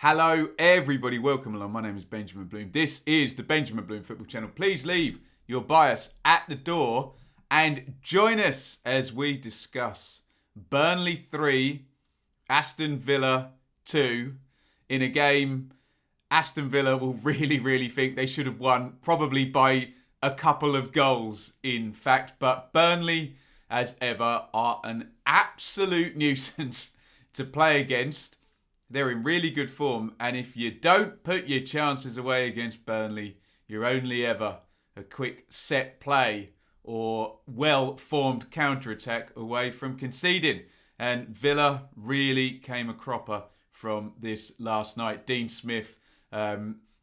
Hello everybody, welcome along. My name is Benjamin Bloom. This is the Benjamin Bloom Football Channel. Please leave your bias at the door and join us as we discuss Burnley 3, Aston Villa 2 in a game Aston Villa will really think they should have won, probably by a couple of goals in fact. But Burnley, as ever, are an absolute nuisance to play against. They're in really good form, and if you don't put your chances away against Burnley, you're only ever a quick set play or well-formed counter-attack away from conceding. And Villa really came a cropper from this last night. Dean Smith, I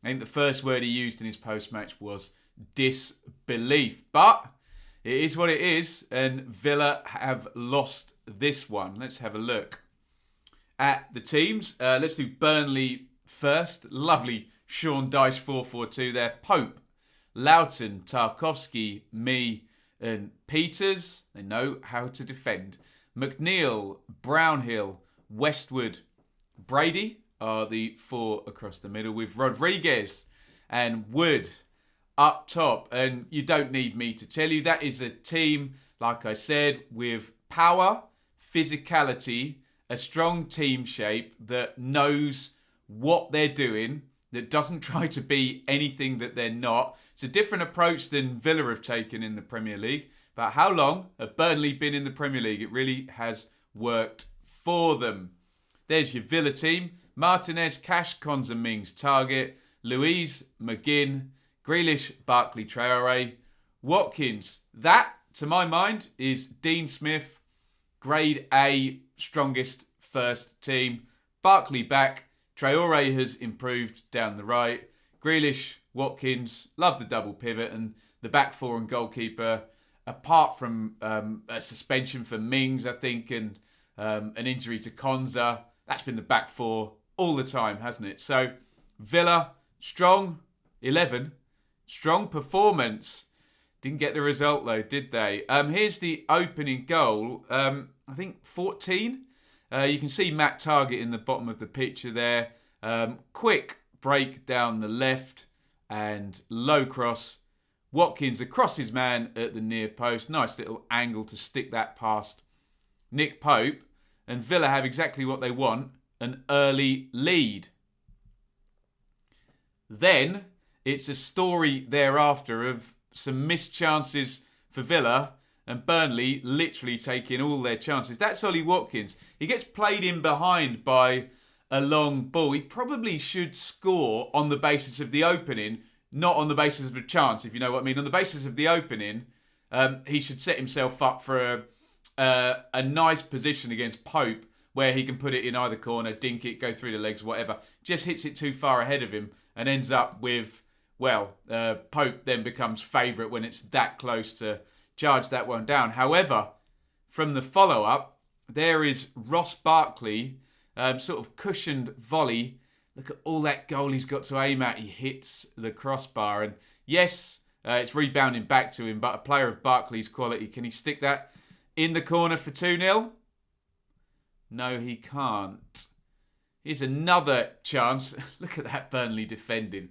think the first word he used in his post-match was disbelief. But it is what it is, and Villa have lost this one. Let's have a look at the teams. Let's do Burnley first. Lovely Sean Dyche 4-4-2 there. Pope, Loughton, Tarkowski, me and Peters. They know how to defend. McNeil, Brownhill, Westwood, Brady are the four across the middle, with Rodriguez and Wood up top. And you don't need me to tell you, that is a team, like I said, with power, physicality, a strong team shape that knows what they're doing, that doesn't try to be anything that they're not. It's a different approach than Villa have taken in the Premier League. But how long have Burnley been in the Premier League? It really has worked for them. There's your Villa team. Martinez, Cash, Konza, Mings, Target, Louise, McGinn, Grealish, Barkley, Traore, Watkins. That, to my mind, is Dean Smith, grade A, strongest first team. Barkley back. Traore has improved down the right. Grealish, Watkins, love the double pivot, and the back four and goalkeeper, apart from a suspension for Mings, I think, and an injury to Konza, that's been the back four all the time, hasn't it? So Villa, strong 11, strong performance. Didn't get the result though, did they? Here's the opening goal. I think 14. You can see Matt Target in the bottom of the picture there. Quick break down the left and low cross. Watkins across his man at the near post. Nice little angle to stick that past Nick Pope. And Villa have exactly what they want, an early lead. Then it's a story thereafter of some missed chances for Villa and Burnley literally taking all their chances. That's Ollie Watkins. He gets played in behind by a long ball. He probably should score on the basis of the opening, not on the basis of a chance, if you know what I mean. On the basis of the opening, he should set himself up for a nice position against Pope, where he can put it in either corner, dink it, go through the legs, whatever. Just hits it too far ahead of him and ends up with, Pope then becomes favourite when it's that close to charge that one down. However, from the follow-up, there is Ross Barkley, sort of cushioned volley. Look at all that goal he's got to aim at. He hits the crossbar. And yes, it's rebounding back to him, but a player of Barkley's quality, can he stick that in the corner for 2-0? No, he can't. Here's another chance. Look at that Burnley defending.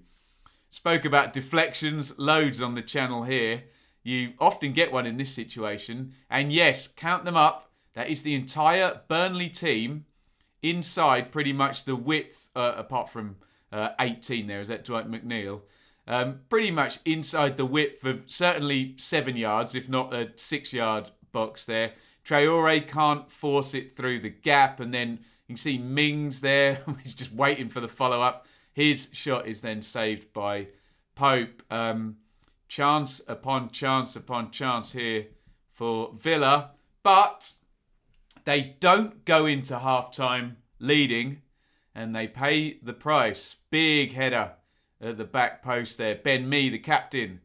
Spoke about deflections, loads on the channel here. You often get one in this situation. And yes, count them up. That is the entire Burnley team inside pretty much the width, apart from 18 there. Is that Dwight McNeil? Pretty much inside the width of certainly 7 yards, if not a 6-yard box there. Traore can't force it through the gap. And then you can see Mings there. He's just waiting for the follow-up. His shot is then saved by Pope. Chance upon chance upon chance here for Villa. But they don't go into half-time leading, and they pay the price. Big header at the back post there. Ben Mee, the captain,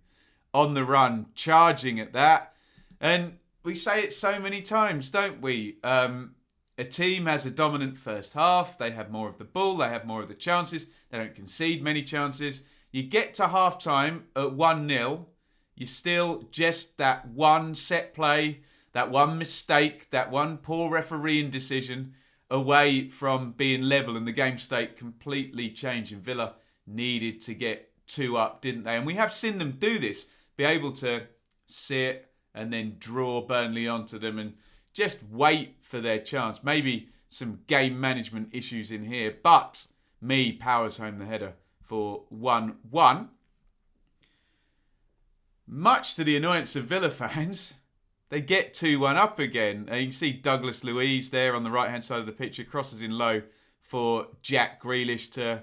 on the run, charging at that. And we say it so many times, don't we? A team has a dominant first half. They have more of the ball. They have more of the chances. They don't concede many chances. You get to half-time at 1-0. You're still just that one set play, that one mistake, that one poor refereeing decision away from being level and the game state completely changing. Villa needed to get 2 up, didn't they? And we have seen them do this, be able to sit and then draw Burnley onto them and just wait for their chance. Maybe some game management issues in here, but me powers home the header for 1-1. Much to the annoyance of Villa fans, they get 2-1 up again. You can see Douglas Luiz there on the right-hand side of the picture, crosses in low for Jack Grealish to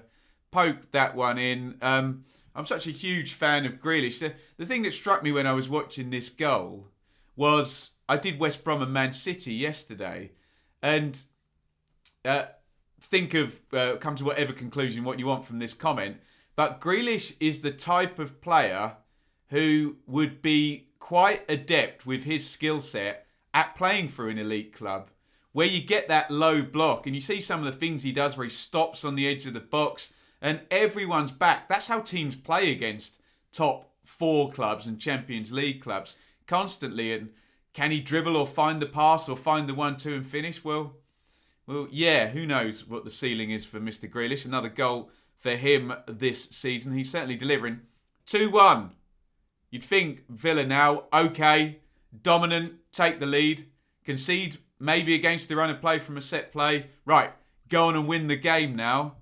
poke that one in. I'm such a huge fan of Grealish. The thing that struck me when I was watching this goal was I did West Brom and Man City yesterday, and come to whatever conclusion what you want from this comment, but Grealish is the type of player who would be quite adept with his skill set at playing for an elite club, where you get that low block and you see some of the things he does where he stops on the edge of the box and everyone's back. That's how teams play against top 4 clubs and Champions League clubs constantly. And can he dribble or find the pass or find the 1-2 and finish? Well, yeah, who knows what the ceiling is for Mr. Grealish. Another goal for him this season. He's certainly delivering. 2-1. You'd think Villa now, okay, dominant, take the lead, concede maybe against the run of play from a set play. Right, go on and win the game now.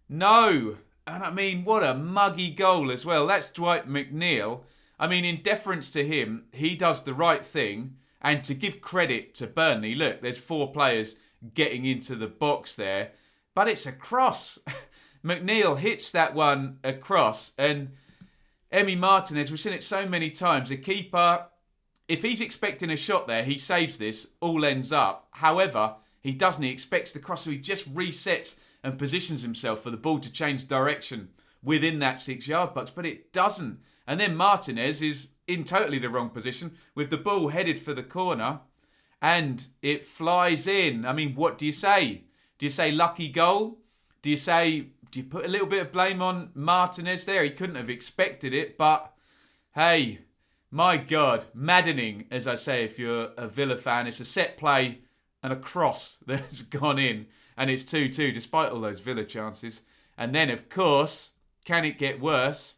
No. And I mean, what a muggy goal as well. That's Dwight McNeil. I mean, in deference to him, he does the right thing. And to give credit to Burnley, look, there's 4 players getting into the box there. But it's a cross. McNeil hits that one across. And Emi Martinez, we've seen it so many times. The keeper, if he's expecting a shot there, he saves this, all ends up. However, he doesn't. He expects the cross, so he just resets and positions himself for the ball to change direction within that 6-yard box, but it doesn't. And then Martinez is in totally the wrong position with the ball headed for the corner and it flies in. I mean, what do you say? Do you say lucky goal? Do you put a little bit of blame on Martinez there? He couldn't have expected it, but hey, my God, maddening, as I say, if you're a Villa fan. It's a set play and a cross that's gone in. And it's 2-2 despite all those Villa chances. And then, of course, can it get worse?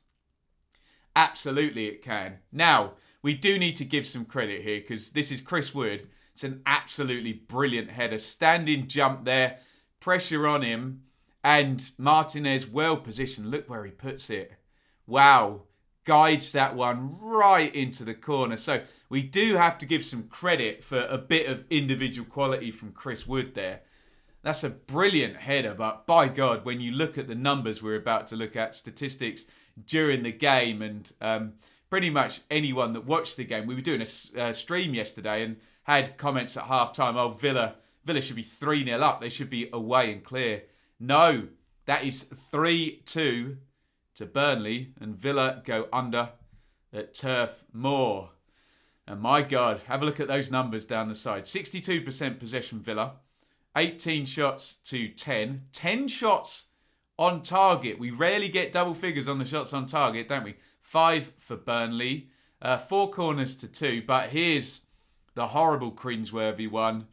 Absolutely it can. Now, we do need to give some credit here because this is Chris Wood. It's an absolutely brilliant header. Standing jump there, pressure on him. And Martinez well positioned. Look where he puts it. Wow. Guides that one right into the corner. So we do have to give some credit for a bit of individual quality from Chris Wood there. That's a brilliant header, but by God, when you look at the numbers we're about to look at, statistics during the game, and pretty much anyone that watched the game, we were doing a stream yesterday and had comments at half-time, oh, Villa should be 3-0 up, they should be away and clear. No, that is 3-2 to Burnley, and Villa go under at Turf Moor. And my God, have a look at those numbers down the side. 62% possession Villa. 18 shots to 10. 10 shots on target. We rarely get double figures on the shots on target, don't we? 5 for Burnley. 4 corners to 2. But here's the horrible cringeworthy one.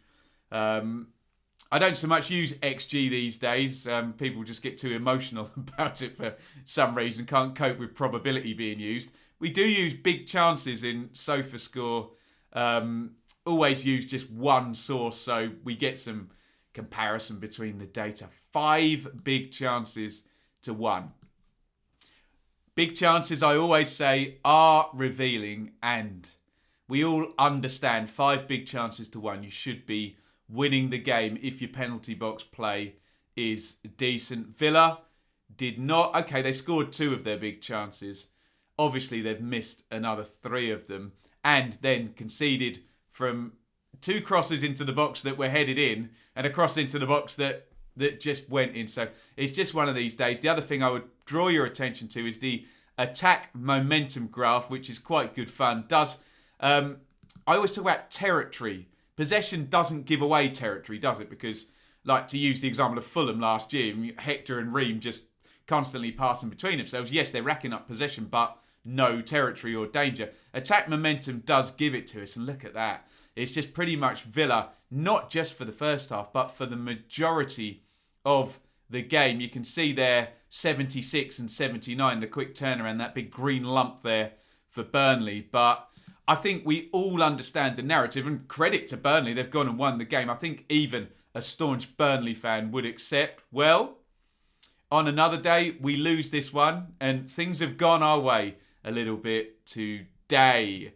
I don't so much use XG these days. People just get too emotional about it for some reason. Can't cope with probability being used. We do use big chances in SofaScore. Always use just one source so we get some comparison between the data. 5 big chances to 1. Big chances, I always say, are revealing, and we all understand 5 big chances to 1. You should be winning the game if your penalty box play is decent. Villa did not. Okay, they scored 2 of their big chances. Obviously, they've missed another 3 of them and then conceded from 2 crosses into the box that were headed in and a cross into the box that just went in. So it's just one of these days. The other thing I would draw your attention to is the attack momentum graph, which is quite good fun. I always talk about territory. Possession doesn't give away territory, does it? Because, like, to use the example of Fulham last year, Hector and Reeve just constantly passing between themselves. Yes, they're racking up possession, but no territory or danger. Attack momentum does give it to us, and look at that. It's just pretty much Villa, not just for the first half, but for the majority of the game. You can see there 76 and 79, the quick turnaround, that big green lump there for Burnley. But I think we all understand the narrative, and credit to Burnley, they've gone and won the game. I think even a staunch Burnley fan would accept, well, on another day, we lose this one, and things have gone our way a little bit today.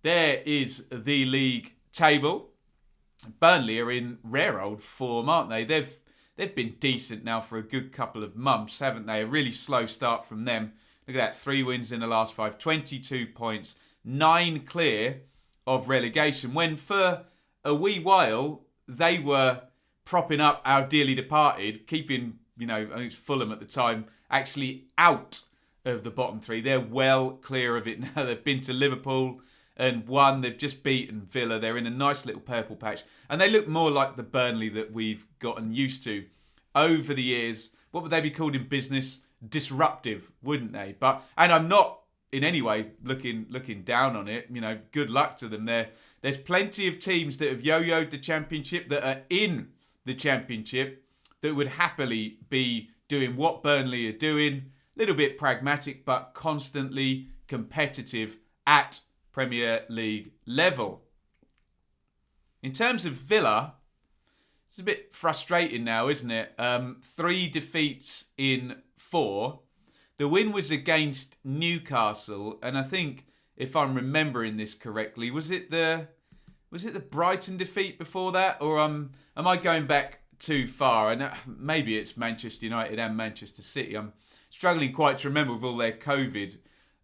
There is the league table. Burnley are in rare old form, aren't they? They've been decent now for a good couple of months, haven't they? A really slow start from them. Look at that, 3 wins in the last 5, 22 points, 9 clear of relegation. When for a wee while, they were propping up our dearly departed, keeping, I think it's Fulham at the time, actually out of the bottom 3. They're well clear of it now. They've been to Liverpool and won. They've just beaten Villa. They're in a nice little purple patch. And they look more like the Burnley that we've gotten used to over the years. What would they be called in business? Disruptive, wouldn't they? And I'm not in any way looking down on it. Good luck to them. There's plenty of teams that have yo-yoed the Championship, that are in the Championship, that would happily be doing what Burnley are doing. A little bit pragmatic, but constantly competitive at Premier League level. In terms of Villa, it's a bit frustrating now, isn't it? 3 defeats in 4. The win was against Newcastle, and I think, if I'm remembering this correctly, was it the Brighton defeat before that, or am I going back too far? And maybe it's Manchester United and Manchester City. I'm struggling quite to remember with all their COVID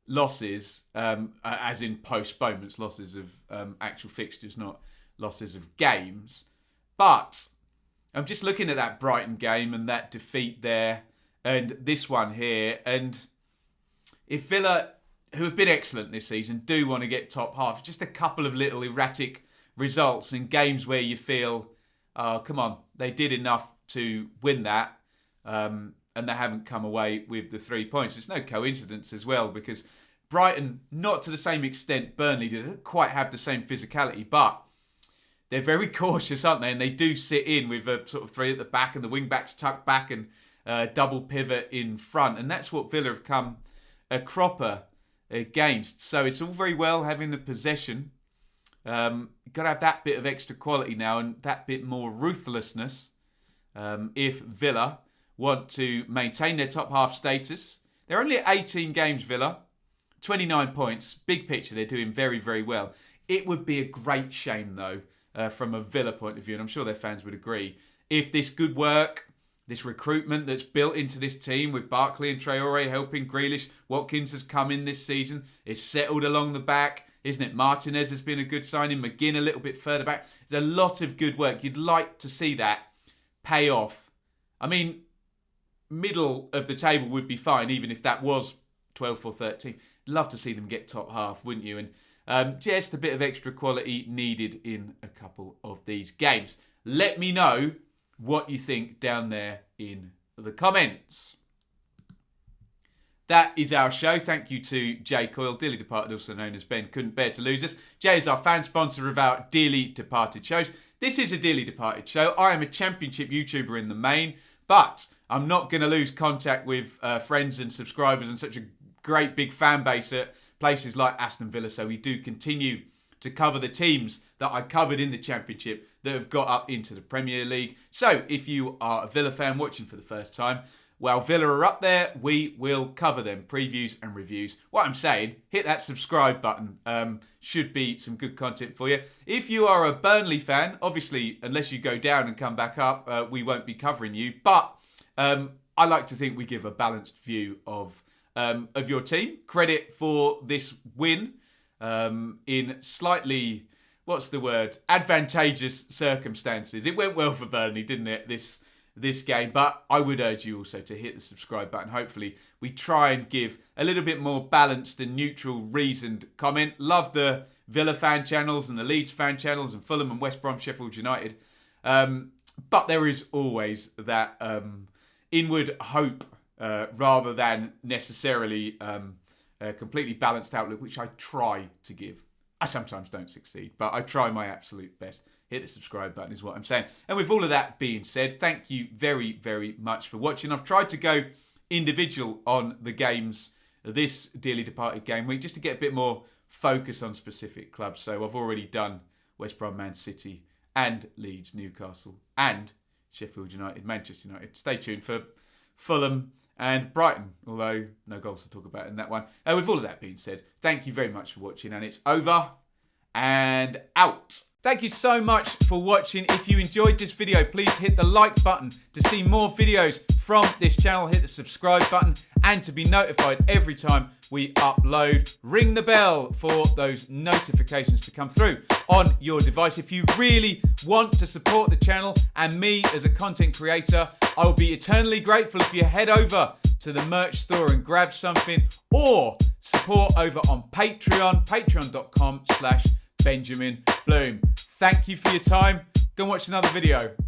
losses, as in postponements, losses of actual fixtures, not losses of games. But I'm just looking at that Brighton game and that defeat there and this one here. And if Villa, who have been excellent this season, do want to get top half, just a couple of little erratic results in games where you feel, oh, come on, they did enough to win that, and they haven't come away with the 3 points. It's no coincidence as well, because Brighton, not to the same extent Burnley didn't quite have the same physicality, but they're very cautious, aren't they? And they do sit in with a sort of 3 at the back and the wing-backs tucked back and double pivot in front. And that's what Villa have come a cropper against. So it's all very well having the possession. You've got to have that bit of extra quality now and that bit more ruthlessness if Villa want to maintain their top half status. They're only at 18 games, Villa. 29 points. Big picture, they're doing very, very well. It would be a great shame, though, from a Villa point of view, and I'm sure their fans would agree, if this good work, this recruitment that's built into this team with Barkley and Traore helping Grealish, Watkins has come in this season, it's settled along the back, isn't it? Martinez has been a good signing, McGinn a little bit further back. There's a lot of good work. You'd like to see that pay off. I mean, middle of the table would be fine, even if that was 12th or 13th. Love to see them get top half, wouldn't you? And just a bit of extra quality needed in a couple of these games. Let me know what you think down there in the comments. That is our show. Thank you to Jay Coyle, dearly departed, also known as Ben. Couldn't bear to lose us. Jay is our fan sponsor of our dearly departed shows. This is a dearly departed show. I am a championship YouTuber in the main, but I'm not going to lose contact with friends and subscribers and such a great big fan base at places like Aston Villa. So we do continue to cover the teams that I covered in the Championship that have got up into the Premier League. So if you are a Villa fan watching for the first time, while Villa are up there, we will cover them, previews and reviews. What I'm saying, hit that subscribe button. Should be some good content for you. If you are a Burnley fan, obviously, unless you go down and come back up, we won't be covering you. But I like to think we give a balanced view of your team. Credit for this win in slightly, advantageous circumstances. It went well for Burnley, didn't it, this game? But I would urge you also to hit the subscribe button. Hopefully we try and give a little bit more balanced and neutral, reasoned comment. Love the Villa fan channels and the Leeds fan channels and Fulham and West Brom, Sheffield United. But there is always that inward hope rather than necessarily a completely balanced outlook, which I try to give I sometimes don't succeed, but I try my absolute best. Hit the subscribe button is what I'm saying. And with all of that being said, thank you very, very much for watching. I've tried to go individual on the games this dearly departed game week just to get a bit more focus on specific clubs. So I've already done West Brom, Man City and Leeds, Newcastle and Sheffield United, Manchester United. Stay tuned for Fulham and Brighton, although no goals to talk about in that one. With all of that being said, thank you very much for watching, and it's over and out. Thank you so much for watching. If you enjoyed this video, please hit the like button to see more videos from this channel. Hit the subscribe button and to be notified every time we upload. Ring the bell for those notifications to come through on your device. If you really want to support the channel and me as a content creator, I will be eternally grateful if you head over to the merch store and grab something, or support over on Patreon, patreon.com/Benjamin Bloom. Thank you for your time. Go and watch another video.